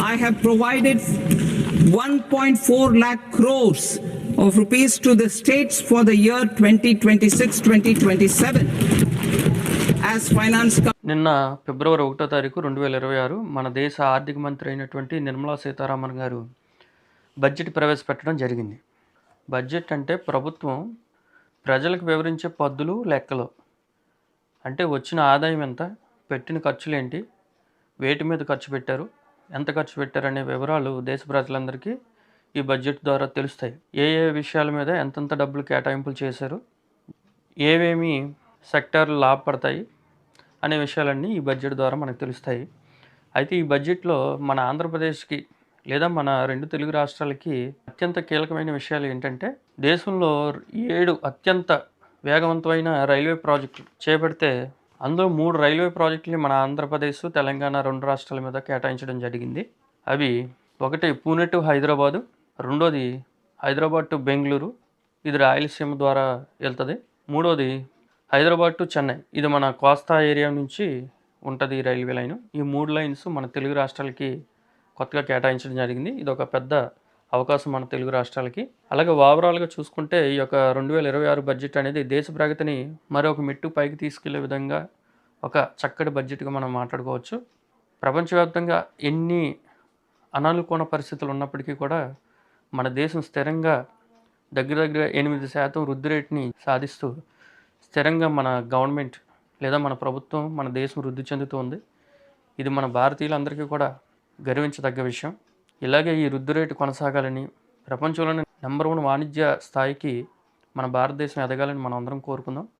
I have provided 1.4 lakh crores of rupees to the states for the year 2026-2027 as finance. నిన్న ఫిబ్రవరి 1వ తారీఖు 2026 మన దేశ ఆర్థిక మంత్రి అయినటువంటి నిర్మలా సీతారామన్ గారు బడ్జెట్ ప్రవేశపెట్టడం జరిగింది. బడ్జెట్ అంటే ప్రభుత్వం ప్రజలకు వివరించే పద్దులు లెక్కలు, అంటే వచ్చిన ఆదాయం ఎంత, పెట్టిన ఖర్చులు ఏంటి, వేటి మీద ఖర్చు పెట్టారు, ఎంత ఖర్చు పెట్టారు అనే వివరాలు దేశ ప్రజలందరికీ ఈ బడ్జెట్ ద్వారా తెలుస్తాయి. ఏ ఏ విషయాల మీద ఎంతెంత డబ్బులు కేటాయింపులు చేశారు, ఏవేమి సెక్టార్లు లాభపడతాయి అనే విషయాలన్నీ ఈ బడ్జెట్ ద్వారా మనకు తెలుస్తాయి. అయితే ఈ బడ్జెట్లో మన ఆంధ్రప్రదేశ్కి లేదా మన 2 తెలుగు రాష్ట్రాలకి అత్యంత కీలకమైన విషయాలు ఏంటంటే, దేశంలో 7 అత్యంత వేగవంతమైన రైల్వే ప్రాజెక్టులు చేపడితే అందులో 3 రైల్వే ప్రాజెక్టులు మన ఆంధ్రప్రదేశ్, తెలంగాణ 2 రాష్ట్రాల మీద కేటాయించడం జరిగింది. అవి ఒకటి పూణే టు హైదరాబాదు, రెండోది హైదరాబాద్ టు బెంగళూరు, ఇది రాయలసీమ ద్వారా వెళ్తుంది. మూడోది హైదరాబాద్ టు చెన్నై, ఇది మన కోస్తా ఏరియా నుంచి ఉంటుంది ఈ రైల్వే లైన్. ఈ 3 లైన్స్ మన తెలుగు రాష్ట్రాలకి కొత్తగా కేటాయించడం జరిగింది. ఇది ఒక పెద్ద అవకాశం మన తెలుగు రాష్ట్రాలకి. అలాగే ఓవరాల్గా చూసుకుంటే ఈ యొక్క 2026 బడ్జెట్ అనేది దేశ ప్రగతిని మరొక మెట్టు పైకి తీసుకెళ్లే విధంగా ఒక చక్కటి బడ్జెట్గా మనం మాట్లాడుకోవచ్చు. ప్రపంచవ్యాప్తంగా ఎన్ని అనానుకూల పరిస్థితులు ఉన్నప్పటికీ కూడా మన దేశం స్థిరంగా దగ్గర 8% వృద్ధి రేటుని సాధిస్తూ స్థిరంగా మన గవర్నమెంట్ లేదా మన ప్రభుత్వం, మన దేశం వృద్ధి చెందుతుంది. ఇది మన భారతీయులందరికీ కూడా గర్వించదగ్గ విషయం. ఇలాగే ఈ వృద్ధి రేటు కొనసాగాలని, ప్రపంచంలోని నెంబర్ 1 వాణిజ్య స్థాయికి మన భారతదేశం ఎదగాలని మనం అందరం కోరుకుందాం.